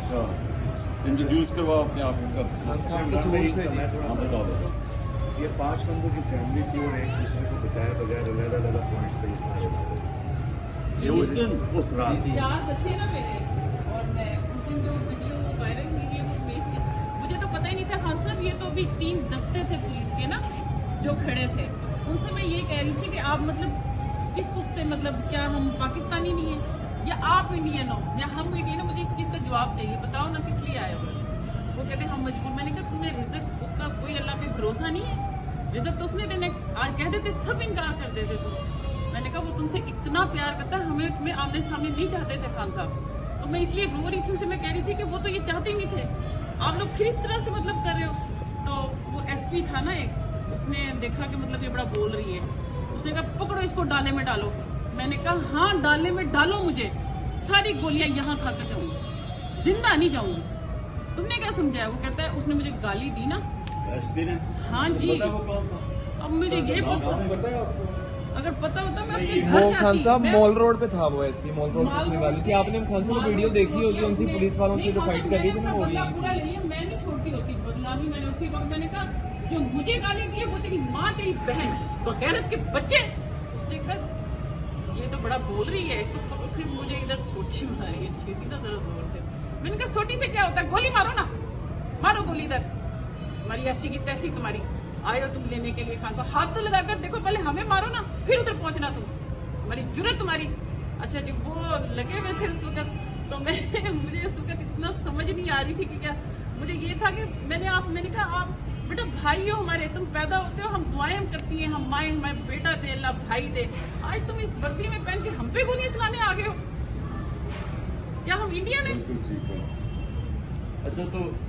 अच्छा इंट्रोड्यूस करवाओ अपने आप का। हाँ बता दो। ये 5 बंदों की फैमिली थी और एक दूसरे को बताए बगैर अलग-अलग पॉइंट्स पे ये सारे मारे। ये उस दिन उस रात 4 बच्चे ना मेरे, और मैं उस दिन जो वीडियो वायरल हुई है वो मुझे तो पता ही नहीं था। खान साहब ये तो अभी 3 दस्ते थे पुलिस के ना जो खड़े थे, उनसे मैं ये कह रही थी कि आप मतलब किस उससे मतलब क्या हम पाकिस्तानी नहीं है या आप इंडियन हो या हम इंडियन हो? मुझे इस चीज़ का जवाब चाहिए, बताओ ना किस लिए आए हो? वो कहते हैं हम मजबूर। मैंने कहा तुम्हें रिजल्ट उसका कोई अल्लाह पे भरोसा नहीं है? रिजल्ट तो उसने देने आज कह देते, सब इनकार कर देते तुम। मैंने कहा वो तुमसे इतना प्यार करता है, हमें तुम्हें आमने सामने नहीं चाहते थे खान साहब। तो मैं इसलिए रो रही थी उनसे, मैं कह रही थी कि वो तो ये चाहते ही नहीं थे, आप लोग फिर इस तरह से मतलब कर रहे हो। तो वो एसपी था ना एक, उसने देखा कि मतलब ये बड़ा बोल रही है, उसने कहा पकड़ो इसको डाले में डालो। मैंने कहा हाँ डाले में डालो, मुझे सारी गोलियां यहाँ खा कर जाऊंगी, जिंदा नहीं जाऊंगी। तुमने क्या समझाया? वो कहता है उसने मुझे गाली दी ना एसपी ने। हाँ जी। पता वो कौन था? अब मुझे ये पता, अगर पता होता मैं अपने घर वो जाती। खान साहब मैं- मॉल रोड पे था वो एसपी, मॉल रोड पे उसने गाली थी। आपने खान साहब की वीडियो देखी होगी, उनसे पुलिस वालों से जो फाइट कर रही थी ना वो बदला पूरा ले लिया। मैं नहीं छोड़ती होती बदला भी। मैंने उसी वक्त मैंने कहा जो मुझे गाली दी है वो तेरी माँ तेरी बहन बगैरत के बच्चे। उसने कहा ये तो बड़ा बोल रही है, इसको पकड़। फिर मुझे इधर सोटी मारी अच्छी सी ना जरा जोर से। मैंने कहा सोटी से क्या होता है, गोली मारो ना, मारो गोली इधर। हमारी ऐसी की तैसी तुम्हारी, आए हो तुम लेने के लिए खान को, हाथ तो लगाकर देखो, पहले हमें मारो ना फिर उधर पहुंचना तुम, तुम्हारी जुर्रत तुम्हारी। अच्छा जी वो लगे हुए थे उस वक्त, तो मैं मुझे उस वक्त इतना समझ नहीं आ रही थी कि क्या। मुझे ये था कि मैंने कहा आप बेटा भाई हो हमारे, तुम पैदा होते हो, हम दुआएं करती हैं, हम माए हमारे बेटा दे अल्लाह भाई दे। आज तुम इस वर्दी में पहन के हम पे गोलियां चलाने आ गए हो? क्या हम इंडियन है? बिल्कुल ठीक है। अच्छा तो